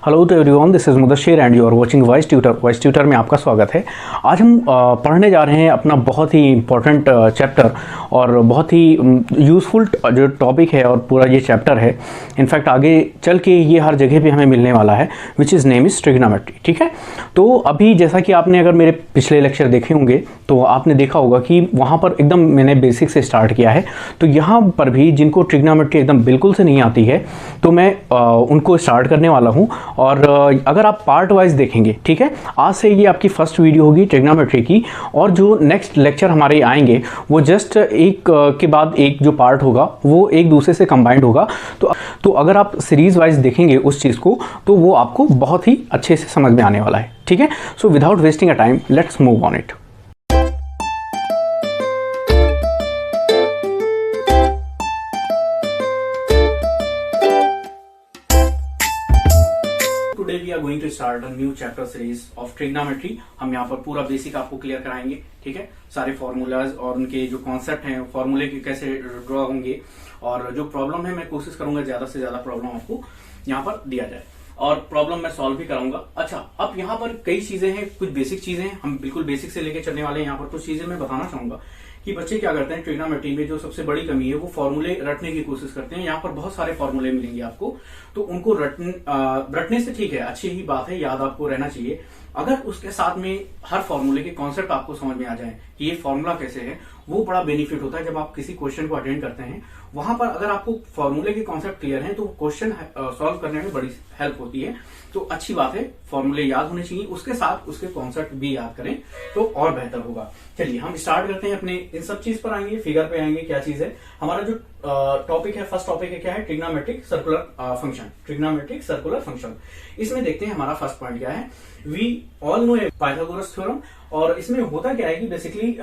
Hello to everyone, this is Mudassir and you are watching voice tutor. Voice tutor में आपका स्वागत है। आज हम पढ़ने जा रहे हैं अपना बहुत ही इम्पोर्टेंट चैप्टर और बहुत ही यूज़फुल जो टॉपिक है और पूरा ये चैप्टर है। इनफैक्ट आगे चल के ये हर जगह पे हमें मिलने वाला है, which is name is trigonometry. ठीक है, तो अभी जैसा कि आपने अगर मेरे पिछले लेक्चर देखे होंगे तो आपने देखा होगा कि वहाँ पर एकदम मैंने बेसिक से स्टार्ट किया है। तो यहाँ पर भी जिनको ट्रिग्नोमेट्री एकदम बिल्कुल से नहीं आती है तो मैं उनको स्टार्ट करने वाला हूँ। और अगर आप पार्ट वाइज देखेंगे, ठीक है, आज से ये आपकी फर्स्ट वीडियो होगी ट्रिग्नोमेट्री की, और जो नेक्स्ट लेक्चर हमारे आएंगे वो जस्ट एक के बाद एक जो पार्ट होगा वो एक दूसरे से कंबाइंड होगा। तो अगर आप सीरीज वाइज देखेंगे उस चीज़ को तो वो आपको बहुत ही अच्छे से समझ में आने वाला है। ठीक है, so without wasting a time let's move on it. Today we are going to start a new chapter series of trigonometry। हम यहाँ पर पूरा बेसिक आपको क्लियर कराएंगे। ठीक है, सारे फॉर्मूलाज और उनके जो कॉन्सेप्ट हैं, फॉर्मूले के कैसे ड्रॉ होंगे, और जो प्रॉब्लम है मैं कोशिश करूंगा ज्यादा से ज्यादा प्रॉब्लम आपको यहाँ पर दिया जाए और प्रॉब्लम मैं सॉल्व भी कराऊंगा। अच्छा, अब यहाँ पर कई चीजें हैं, कुछ बेसिक चीजें हैं, हम बिल्कुल बेसिक से लेके चलने वाले हैं। यहाँ पर कुछ चीजें मैं बताना चाहूंगा कि बच्चे क्या करते हैं ट्रिग्नोमेट्री में, जो सबसे बड़ी कमी है वो फॉर्मूले रटने की कोशिश करते हैं। यहाँ पर बहुत सारे फॉर्मूले मिलेंगे आपको, तो उनको रटने से ठीक है, अच्छी ही बात है, याद आपको रहना चाहिए। अगर उसके साथ में हर फॉर्मूले के कॉन्सेप्ट आपको समझ में आ जाए कि ये फॉर्मूला कैसे है, वो बड़ा बेनिफिट होता है जब आप किसी क्वेश्चन को अटेंड करते हैं। वहां पर अगर आपको फॉर्मूले के कॉन्सेप्ट क्लियर हैं तो क्वेश्चन सॉल्व करने में बड़ी हेल्प होती है। तो अच्छी बात है, फॉर्मूले याद होने चाहिए, उसके साथ उसके कॉन्सेप्ट भी याद करें तो और बेहतर होगा। चलिए हम स्टार्ट करते हैं अपने इन सब चीज पर आएंगे, फिगर पे आएंगे। क्या चीज है हमारा जो टॉपिक है, फर्स्ट टॉपिक है क्या है, trigonometric circular function. Trigonometric circular function, इसमें देखते हैं हमारा फर्स्ट पॉइंट क्या है। We all know Pythagoras theorem. और इसमें होता क्या है कि बेसिकली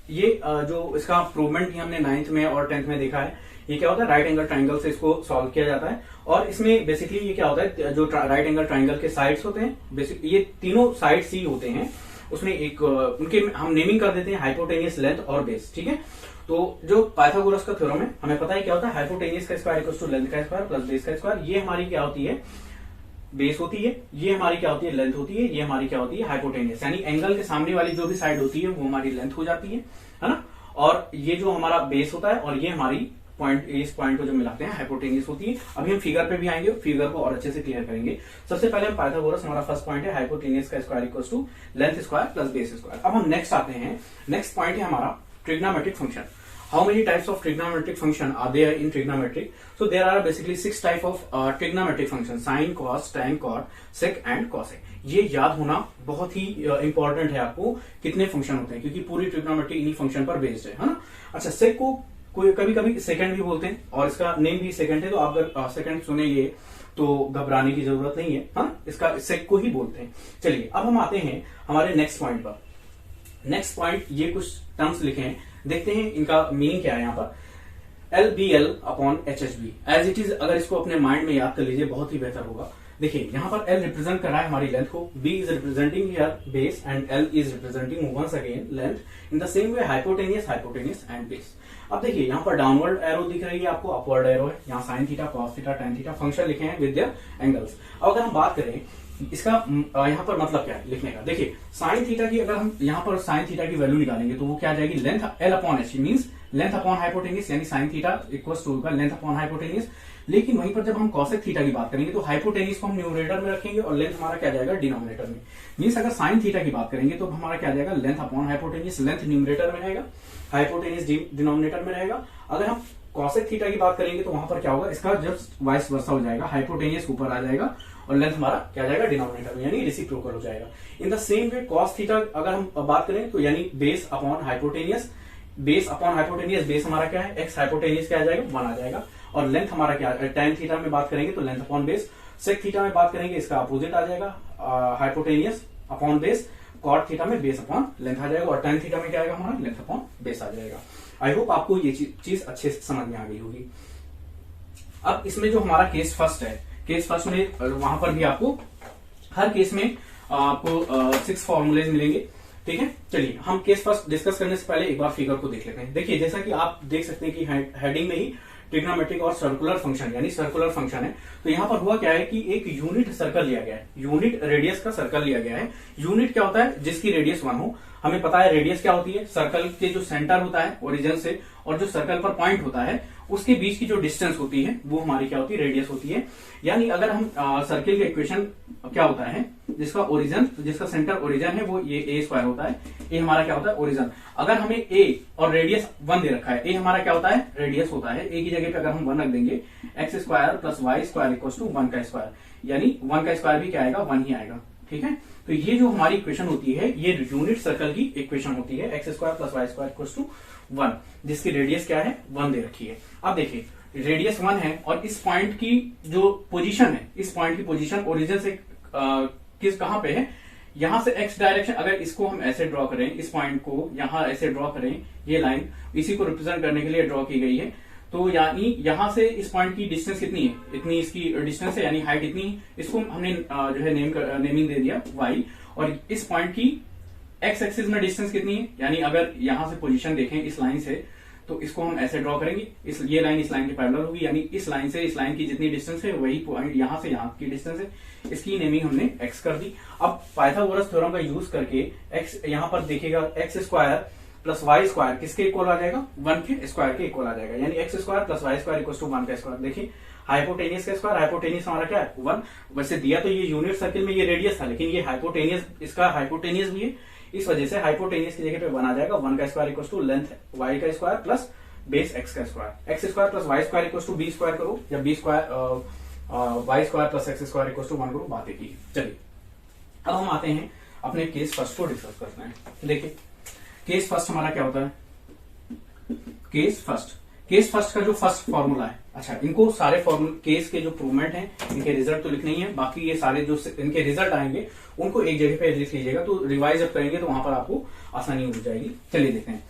ये जो इसका प्रूवमेंट हमने 9th में और 10th में देखा है। ये क्या होता है, राइट एंगल ट्राइंगल से इसको सॉल्व किया जाता है। और इसमें बेसिकली ये क्या होता है, जो राइट एंगल ट्राइंगल के साइड्स होते हैं, बेसिक ये तीनों साइड्स ही होते हैं, उसमें एक उनके हम नेमिंग कर देते हैं हाइपोटेनियस, लेंथ और बेस। ठीक है, तो जो पाइथागोरस का थ्योरम है, हमें पता है क्या होता है, हाइपोटेनियस का स्क्वायर इक्वल्स टू लेंथ का स्क्वायर प्लस बेस का स्क्वायर। ये हमारी क्या होती है, बेस होती है, ये हमारी क्या होती है, लेंथ होती है, ये हमारी क्या होती है, हाइपोटेनियस। यानी एंगल के सामने वाली जो भी साइड होती है वो हमारी लेंथ हो जाती है ना। और ये जो हमारा बेस होता है और ये हमारी पॉइंट, इस पॉइंट को जो मिलाते हैं हाइपोटेनियस होती है। अभी हम फिगर पे भी आएंगे, फिगर को और अच्छे से क्लियर करेंगे। सबसे पहले हम पाइथागोरस, हमारा फर्स्ट पॉइंट है हाइपोटेनियस का square equals to length square plus base square. अब हम नेक्स्ट आते हैं, नेक्स्ट पॉइंट है हमारा trigonometric function. How many types of trigonometric function are there in trigonometry? So there are basically 6 type of trigonometric functions: sine, cos, tan, cot, sec and cosec। ये याद होना बहुत ही इंपॉर्टेंट है आपको, कितने फंक्शन होते हैं, क्योंकि पूरी ट्रिग्नोमेट्री इन्हीं फंक्शन पर बेस्ड है ना। अच्छा, सेक को कोई कभी कभी सेकंड भी बोलते हैं और इसका नेम भी सेकंड है, तो आप अगर सेकंड सुनेंगे तो घबराने की जरूरत नहीं है, हाँ, इसका सेक को ही बोलते हैं। चलिए अब हम आते हैं हमारे नेक्स्ट पॉइंट पर। नेक्स्ट पॉइंट, ये कुछ टर्म्स लिखे हैं, देखते हैं इनका मीनिंग क्या है। यहाँ पर LBL upon HHB as it is, अगर इसको अपने माइंड में याद कर लीजिए बहुत ही बेहतर होगा। देखिए यहाँ पर L रिप्रेजेंट कर रहा है हमारी लेंथ को, B is representing here base and L is representing once again length. In the same way hypotenuse, hypotenuse and base. अब देखिए यहाँ पर डाउनवर्ड एरो दिख रही है आपको, अपवर्ड एरो है, यहाँ sine theta, cos theta, tan theta function लिखे हैं विद देयर एंगल्स। अब अगर हम बात करें इसका यहाँ पर मतलब क्या है लिखने का, देखिए साइन थीटा की, अगर हम यहाँ पर साइन थीटा की वैल्यू निकालेंगे तो वो क्या आ जाएगी, length L upon H means length upon hypotenuse, यानी sine theta equals to length upon hypotenuse. लेकिन वहीं पर जब हम कॉसेक थीटा की बात करेंगे तो हाइपोटेनियस को हम न्यूमरेटर में रखेंगे और लेंथ हमारा क्या जाएगा, डिनोमिनेटर में। मींस अगर साइन थीटा की बात करेंगे तो हमारा क्या जाएगा, length upon hypotenuse, length numerator में रहेगा, हाइपोटेनियस डिनोमिनेटर में रहेगा। अगर हम कॉसेक थीटा की बात करेंगे तो वहां पर क्या होगा, इसका जस्ट वाइस वर्सा हो जाएगा, हाइपोटेनियस ऊपर आ जाएगा और लेंथ हमारा क्या जाएगा, डिनोमिनेटर में, यानी रेसिप्रोकल हो जाएगा। इन the same way cos theta अगर हम बात करें तो यानी base upon hypotenuse, base upon hypotenuse, base हमारा क्या है, एक्स, हाइपोटेनियस क्या आ जाएगा, 1 आ जाएगा। और लेंथ हमारा क्या है, tan थीटा में बात करेंगे तो length upon base, sec theta में बात करेंगे इसका अपोजिट आ जाएगा, hypotenuse upon base, cot theta में बेस अपॉन लेंथ आ जाएगा, और tan थीटा में क्या आएगा हमारा, लेंथ अपॉन बेस आ जाएगा। आई होप आपको ये चीज अच्छे से समझ में आ गई होगी। अब इसमें जो हमारा केस फर्स्ट है, केस फर्स्ट में वहां पर भी आपको हर केस में आपको 6 फॉर्मूलेज मिलेंगे। ठीक है, चलिए हम केस फर्स्ट डिस्कस करने से पहले एक बार फिगर को देख लेते हैं। देखिए जैसा कि आप देख सकते हैं कि हेडिंग में ही ट्रिग्नोमेट्रिक और सर्कुलर फंक्शन, यानी सर्कुलर फंक्शन है। तो यहाँ पर हुआ क्या है कि एक यूनिट सर्कल लिया गया है, यूनिट रेडियस का सर्कल लिया गया है। यूनिट क्या होता है? जिसकी रेडियस 1 हो। हमें पता है रेडियस क्या होती है, सर्कल के जो सेंटर होता है ओरिजिन से और जो सर्कल पर पॉइंट होता है उसके बीच की जो डिस्टेंस होती है वो हमारी क्या होती है? रेडियस होती है। यानी अगर हम सर्किल का इक्वेशन क्या होता है, जिसका ओरिजिन, जिसका सेंटर ओरिजिन है वो ये ए स्क्वायर होता है। ए हमारा क्या होता है? ओरिजिन। अगर हमें ए और रेडियस 1 दे रखा है, ए हमारा क्या होता है? रेडियस होता है। ए की जगह पे अगर हम 1 रख देंगे, x square plus y square equal to 1 का स्क्वायर, यानी 1 का स्क्वायर भी क्या आएगा? 1 ही आएगा। ठीक है, तो ये जो हमारी इक्वेशन होती है ये यूनिट सर्कल की इक्वेशन होती है, x square plus y square equal to 1, जिसकी रेडियस क्या है? 1 दे रखी है। अब देखिए रेडियस 1 है और इस पॉइंट की जो पोजीशन है, इस पॉइंट की पोजीशन ओरिजिन से किस कहां पे है? यहां से एक्स डायरेक्शन, अगर इसको हम ऐसे ड्रॉ करें, इस पॉइंट को यहां ऐसे ड्रॉ करें, ये लाइन इसी को रिप्रेजेंट करने के लिए ड्रॉ की गई है। तो यानी यहां से इस पॉइंट की डिस्टेंस कितनी है? इतनी इसकी डिस्टेंस है, यानी हाइट इतनी। इसको हमने जो है नेमिंग दे दिया y, और इस पॉइंट की एक्स एक्सिस में डिस्टेंस कितनी है? यानी अगर यहां से पोजीशन देखें इस लाइन से, तो इसको हम ऐसे ड्रॉ करेंगे, ये लाइन इस लाइन के पैरेलल होगी, यानी इस लाइन से इस लाइन की जितनी डिस्टेंस है वही पॉइंट यहां से यहां की डिस्टेंस है। इसकी नेमिंग हमने x कर दी। अब पाइथागोरस थ्योरम का यूज करके x यहां पर देखिएगा, x square plus y square किसके इक्वल आ जाएगा? 1 के स्क्वायर के इक्वल आ जाएगा, यानी x square plus y square equal to 1 का स्क्वायर। देखिए हाइपोटेनियस का स्क्वायर, हाइपोटेनियस हमारा क्या है? 1। वैसे दिया तो ये यूनिट सर्किल में ये रेडियस था, लेकिन ये हाइपोटेनियस, इसका हाइपोटेनियस भी है, इस वजह से हाइपोटेनियस की जगह पे 1 आ जाएगा। 1 का square equal to length y का स्क्वायर प्लस बेस एक्स का square. X square plus y square equal to B square करो, या B square y square plus x square equal to 1 करो, बातें की। चलिए अब हम आते हैं अपने केस फर्स्ट को डिस्कस करते हैं। देखिए केस फर्स्ट हमारा क्या होता है? केस फर्स्ट का जो फर्स्ट फॉर्मूला है, अच्छा इनको सारे फॉर्मूले केस के जो प्रूवमेंट हैं इनके रिजल्ट तो लिखने ही है, बाकी ये सारे जो इनके रिजल्ट आएंगे उनको एक जगह पे लिख लीजिएगा, तो रिवाइज जब करेंगे तो वहां पर आपको आसानी हो जाएगी। चलिए देखते हैं।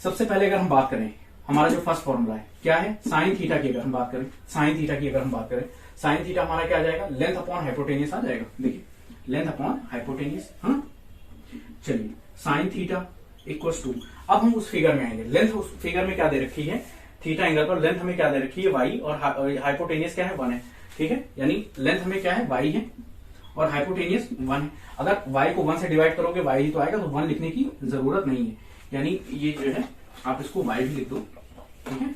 सबसे पहले अगर हम बात करें, हमारा जो फर्स्ट फॉर्मूला है क्या है? साइन थीटा की अगर हम बात करें, साइन थीटा की अगर हम बात करें, साइन थीटा हमारा क्या आ जाएगा? लेंथ अपॉन हाइपोटेनियस आ जाएगा। देखिए लेंथ अपॉन हाइपोटेनियस। हाँ चलिए साइन थीटा इक्वल्स टू, अब हम उस फिगर में आएंगे। लेंथ उस फिगर में क्या दे रखी है? थीटा एंगल पर लेंथ हमें क्या दे रखी है? y, और हाइपोटेनियस क्या है? 1 है। ठीक है, यानी लेंथ हमें क्या है? y है और हाइपोटेनियस 1 है। अगर y को 1 से डिवाइड करोगे y ही तो आएगा, तो 1 लिखने की जरूरत नहीं है, यानी ये जो है आप इसको y भी लिख दो। ठीक है,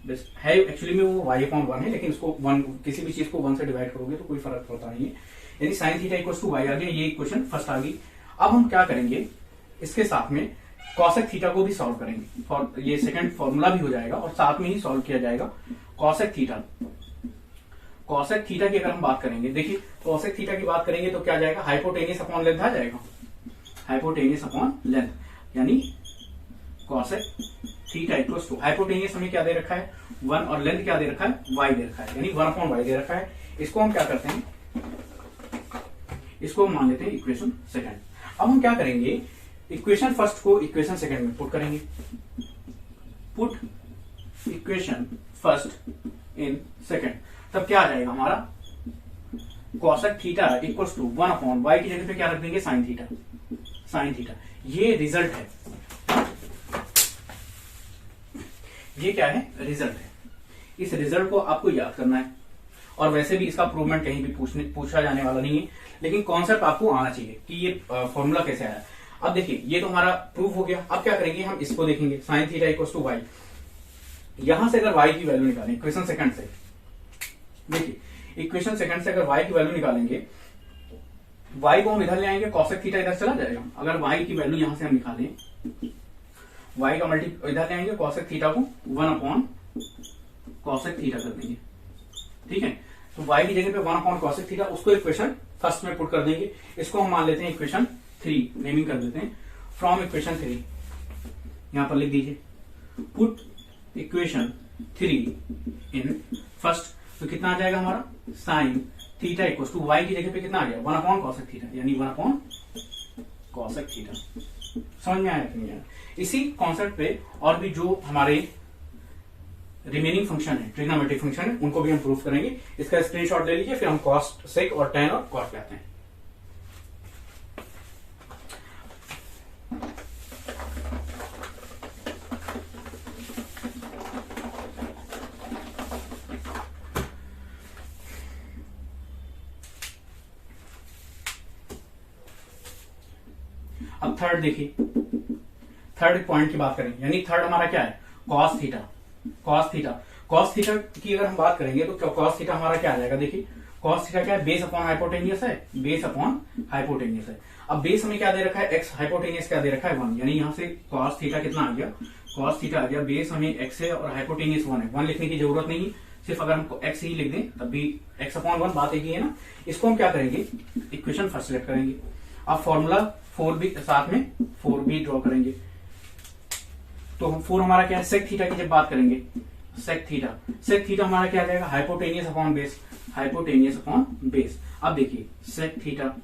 बस है एक्चुअली में वो y अपॉन 1 है, लेकिन इसको 1 किसी भी चीज को 1 से डिवाइड करोगे तो कोई फर्क पड़ता नहीं है। यानी sine theta equal to y आ गया, ये इक्वेशन फर्स्ट आ गई। अब हम क्या करेंगे, इसके साथ में कॉसेक थीटा को भी सॉल्व करेंगे, ये सेकंड फॉर्मूला भी हो जाएगा और साथ में ही सॉल्व किया जाएगा कॉसेक थीटा। कॉसेक थीटा की अगर हम बात करेंगे, देखिए कॉसेक थीटा की बात करेंगे तो क्या जाएगा? हाइपोटेनियस अपॉन लेंथ आ जाएगा, हाइपोटेनियस अपॉन लेंथ, यानी cosec theta equals to, hypotenuse हमें क्या दे रखा है? 1, और लेंथ क्या दे रखा है? y दे रखा है, यानी 1 अपॉन y दे रखा है। इसको हम क्या करते हैं? इसको हम मान लेते हैं इक्वेशन सेकंड। अब हम क्या करेंगे? इक्वेशन फर्स्ट को इक्वेशन सेकंड में पुट करेंगे। Put equation first in second, तब क्या आ जाएगा हमारा? Cosec theta equals to 1 upon y की जगह पे क्या रख देंगे? Sine theta. साइन थीटा, ये रिजल्ट है, ये क्या है? रिजल्ट है। इस रिजल्ट को आपको याद करना है, और वैसे भी इसका प्रूवमेंट कहीं भी पूछा जाने वाला नहीं है, लेकिन कॉन्सेप्ट आपको आना चाहिए कि ये फॉर्मूला कैसे आया। अब देखिए ये तो हमारा प्रूफ हो गया। अब क्या करेंगे? हम इसको देखेंगे, sine theta equal to y। यहां से अगर y की वैल्यू निकालें इक्वेशन सेकंड से, देखिए इक्वेशन सेकंड से अगर y की वैल्यू निकालेंगे, y को हम इधर ले आएंगे, कॉसेक थीटा इधर चला जाएगा। अगर y की वैल्यू यहां से हम निकालें, y का मल्टी इधर ले आएंगे, कॉसेक थीटा को 1 अपॉन कॉसेक थीटा कर देंगे। ठीक है, तो y की जगह पे 1 अपॉन कॉसेक थीटा, उसको इक्वेशन फर्स्ट में पुट कर देंगे। इसको हम मान लेते हैं इक्वेशन 3, नेमिंग कर देते हैं। फ्रॉम इक्वेशन 3 यहां पर लिख दीजिए, पुट इक्वेशन 3 इन फर्स्ट, तो कितना आ जाएगा हमारा? Sine theta equal to y की जगह पे कितना आ गया? 1 अपॉन कॉसेक थीटा, यानी 1 अपॉन कॉसेक थीटा। समझ में आया कि नहीं आया? इसी कॉन्सेप्ट पे और भी जो हमारे रिमेनिंग फंक्शन है, ट्रिग्नोमेट्रिक फंक्शन है, उनको भी हम प्रूफ करेंगे। इसका स्क्रीनशॉट ले लीजिए, फिर हम कॉस्ट, सेक और टेन और कॉट पे आते हैं। अब थर्ड देखिए, थर्ड पॉइंट की बात करें, यानी थर्ड हमारा क्या है, cos theta. Cos theta, cos theta की अगर हम बात करेंगे तो कॉस थीटा हमारा क्या आ जाएगा, देखिए कॉस थीटा क्या है, बेस अपॉन हाइपोटेनियस है, बेस अपॉन हाइपोटेनियस है। अब बेस हमें क्या दे रखा है, एक्स, हाइपोटेनियस क्या दे रखा है 1, यानी यहां से कॉस थीटा कितना आ गया, कॉस थीटा आ गया, बेस हमें एक्स है और हाइपोटेनियस 1 है, 1 लिखने की जरूरत नहीं, सिर्फ अगर हमको एक्स ही लिख दें तब भी एक्स अपॉन 1 बात एक ही है ना। इसको हम क्या करेंगे, इक्वेशन फर्स्ट सेलेक्ट करेंगे। अब फॉर्मूला 4 भी साथ में 4 भी ड्रॉ करेंगे, तो हम 4 हमारा क्या है, सेक थीटा की जब बात करेंगे, सेक थीटा, सेक थीटा हमारा क्या आ जाएगा, hypotenuse upon base, hypotenuse upon base. अब देखिए सेक थीटा,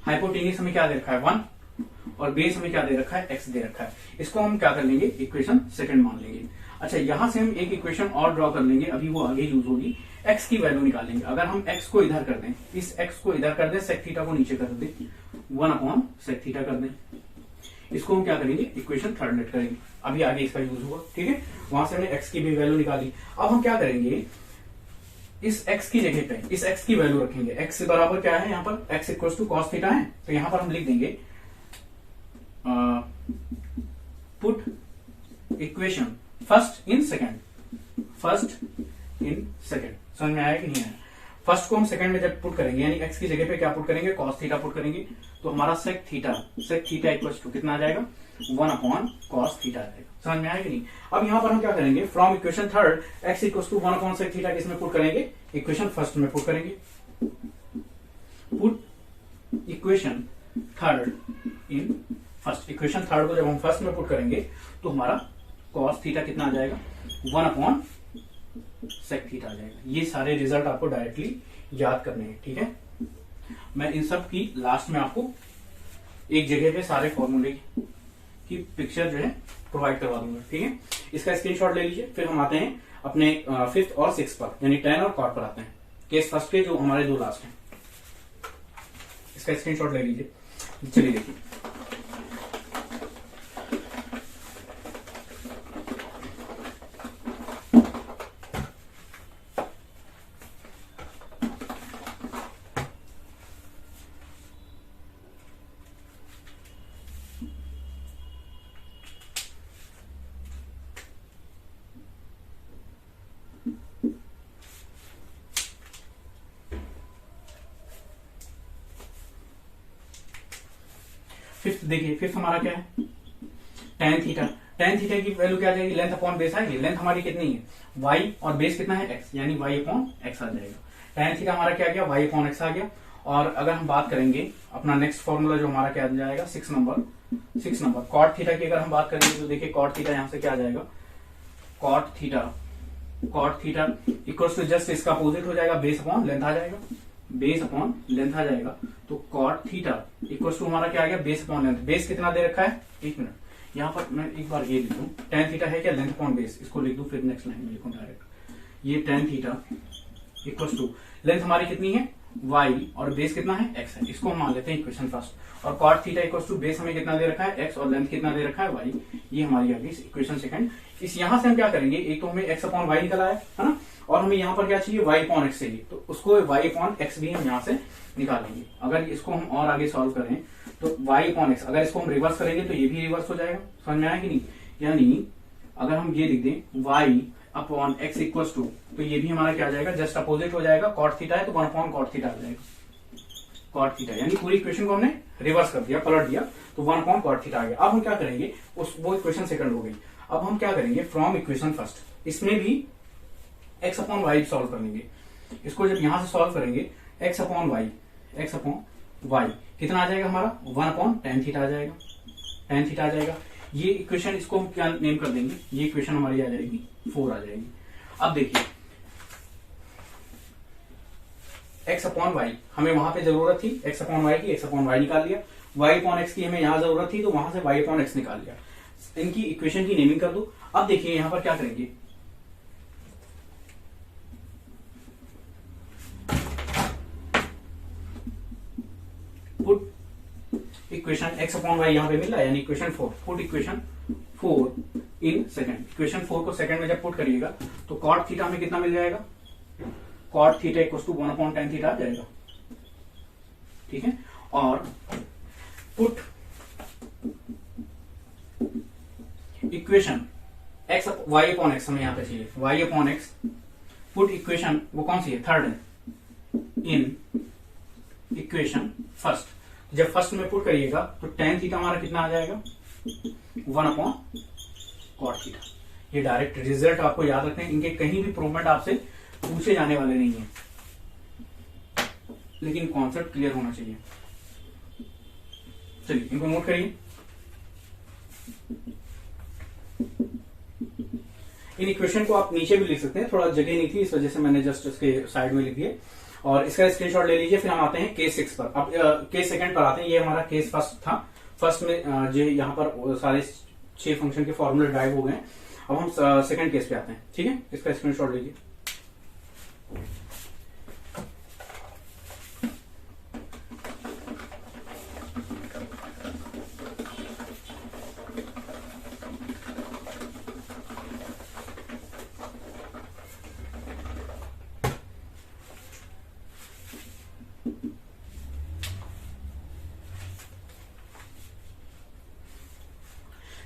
हाइपोटेनियस हमें क्या दे रखा है 1 और बेस हमें क्या दे रखा है, एक्स दे रखा है। इसको हम क्या कर लेंगे, इक्वेशन सेकंड मान लेंगे। अच्छा, यहां से हम एक इक्वेशन और ड्रॉ कर लेंगे, अभी वो आगे यूज होगी, एक्स की वैल्यू निकालेंगे। अगर हम एक्स को इधर कर दें, इस एक्स को इधर कर दें, सेक थीटा को नीचे कर दें, 1 अपॉन सेक थीटा कर दें, इसको हम क्या करेंगे, इक्वेशन थर्ड लेट करेंगे, अभी आगे इसका यूज होगा, ठीक है। वहां से हमने एक्स की भी वैल्यू निकाली। अब हम क्या करेंगे, इस x की जगह पे इस x की वैल्यू रखेंगे, x से बराबर क्या है, यहाँ पर x equal to cos theta है, तो यहाँ पर हम लिख देंगे put equation first in second, first in second. समझ में आया कि नहीं आया, फर्स्ट को हम सेकंड में जब पुट करेंगे, यानी x की जगह पे क्या पुट करेंगे, कॉस थीटा पुट करेंगे, तो हमारा सेक थीटा इक्वल टू कितना आ जाएगा, 1 अपॉन कॉस थीटा आ जाएगा। समझ में आया कि नहीं। अब यहां पर हम क्या करेंगे, from equation third x equal to 1 upon sec theta किसमें पुट करेंगे, इक्वेशन फर्स्ट में पुट करेंगे। Put equation third in first, equation third को जब हम फर्स्ट में पुट करेंगे तो हमारा कॉस थीटा कितना आ जाएगा, 1 अपॉन सेक थीटा आ जाएगा। ये सारे रिजल्ट आपको डायरेक्टली याद करने हैं, ठीक है। मैं इन सब की लास्ट में आपको एक जगह पे सारे फॉर्मूले की पिक्चर जो है प्रोवाइड करवा दूंगा, ठीक है। इसका स्क्रीनशॉट ले लीजिए, फिर हम आते हैं अपने 5th और 6th पर, यानी 10 और कॉट पर आते हैं, केस फर्स्ट के जो हमारे 2 लास्ट हैं। इसका स्क्रीनशॉट ले लीजिए, चलिए देखिए। फिफ्थ देखिए, फिफ्थ हमारा क्या है, टेन थीटा। टेन थीटा की वैल्यू क्या आ जाएगी, लेंथ अपॉन बेस आएगी। लेंथ हमारी कितनी है, वाई, और बेस कितना है एक्स, यानी वाई अपॉन एक्स आ जाएगा। टेन थीटा हमारा क्या आ गया, वाई अपॉन एक्स आ गया। और अगर हम बात करेंगे अपना नेक्स्ट फॉर्मूला जो हमारा क्या आ जाएगा, 6 नंबर कॉट थीटा की अगर हम बात करेंगे तो देखिए कॉट थीटा यहां से क्या आ जाएगा, cot theta equals to just इसका अपोजिट हो जाएगा, बेस अपॉन लेंथ आ जाएगा, बेस अपॉन लेंथ आ जाएगा। तो कॉट थीटा इक्वल्स टू हमारा क्या आ गया, बेस अपॉन लेंथ। बेस कितना दे रखा है, 1 मिनट, यहाँ पर मैं एक बार ये लिख दूं, टेन थीटा है क्या, लेंथ अपॉन बेस, इसको लिख दूं, फिर नेक्स्ट लाइन में लिखूं डायरेक्ट। ये tan theta equals to length हमारी कितनी है, y, और बेस कितना है, x है, इसको हम मान लेते हैं इक्वेशन फर्स्ट। और cot theta equals to base हमें कितना दे रखा है, x, और लेंथ कितना दे रखा है, y। ये हमारी आ गई इक्वेशन सेकंड। इस यहां से हम क्या करेंगे, एक तो हमें x अपॉन वाई निकला है ना, और हमें यहाँ पर क्या चाहिए, y अपॉन x चाहिए, तो उसको y अपॉन x भी हम यहाँ से निकालेंगे। अगर इसको हम और आगे सॉल्व करें तो y अपॉन x, अगर इसको हम रिवर्स करेंगे तो ये भी रिवर्स हो जाएगा। समझ में आया कि नहीं, यानी अगर हम ये लिख दें y upon x equals to, तो ये भी हमारा क्या आ जाएगा, जस्ट अपोजिट हो जाएगा। कॉट थीटा है तो 1 अपॉन कॉट थीटा आ जाएगा, कॉट थीटा, यानी पूरी इक्वेशन को हमने रिवर्स कर दिया, पलट दिया, तो 1 अपॉन कॉट थीटा आ गया। अब हम क्या करेंगे, वो इक्वेशन सेकंड हो गई। अब हम क्या करेंगे, फ्रॉम इक्वेशन फर्स्ट, इसमें भी x अपॉन वाई सॉल्व कर लेंगे। इसको जब यहां से सॉल्व करेंगे, x अपॉन वाई कितना आ जाएगा हमारा, 1 अपॉन टेन थीटा आ जाएगा, टेन थीटा आ जाएगा। ये इक्वेशन, इसको हम क्या नेम कर देंगे, ये इक्वेशन हमारी आ जाएगी 4 आ जाएगी। अब देखिए x अपॉन वाई हमें वहां पे जरूरत थी, x अपॉन वाई की, x अपॉन वाई निकाल लिया। y अपॉन x की हमें यहां जरूरत थी, तो वहां से y अपॉन x निकाल लिया। इनकी इक्वेशन की नेमिंग कर दो। अब देखिए यहां पर क्या करेंगे, put equation x upon y यहां पे मिल रहा है, यानी equation 4, put equation 4 in second. Equation 4 को सेकंड में जब पुट करिएगा तो कॉट थीटा हमें कितना मिल जाएगा, cot theta equal to 1 upon tan theta आ जाएगा, ठीक है। और put equation x y upon x हमें यहाँ पे चाहिए, y upon x, put equation वो कौन सी है, थर्ड है, इन इक्वेशन फर्स्ट। जब फर्स्ट में पुट करिएगा तो tan थीटा हमारा कितना आ जाएगा, 1 अपॉन कॉट थीटा। ये डायरेक्ट रिजल्ट आपको याद रखना है, इनके कहीं भी प्रूवमेंट आपसे पूछे जाने वाले नहीं है, लेकिन कॉन्सेप्ट क्लियर होना चाहिए। चलिए इनको नोट करिए। इन इक्वेशन को आप नीचे भी लिख सकते हैं, थोड़ा जगह नहीं थी इस वजह से मैंने जस्ट इसके साइड में लिख दिए। और इसका स्क्रीनशॉट ले लीजिए। फिर हम आते हैं केस 6 पर। अब केस सेकंड पर आते हैं। ये हमारा केस फर्स्ट था। फर्स्ट में जो यहाँ पर सारे 6 फंक्शन के फॉर्मूले ड्राइव हो गए। अब हम सेकंड केस पे आते हैं, ठीक है। इसका स्क्रीनशॉट लीजिए।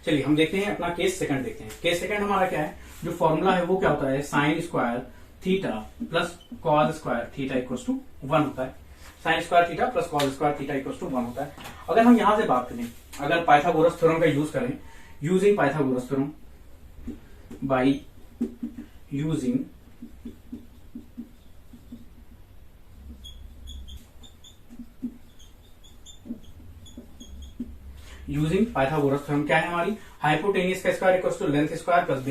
चलिए हम देखते हैं अपना केस सेकंड देखते हैं। केस सेकंड हमारा क्या है, जो फॉर्मूला है वो क्या होता है, sine square theta plus cos square theta equal to 1 होता है। Sine square theta plus cos square theta equal to 1 होता है। अगर हम यहां से बात करें, अगर पाइथागोरस थ्योरम का यूज करें, using Pythagoras theorem, by using Pythagoras theorem, क्या है हमारी, हाइपोटेनियस का square equal to length square plus base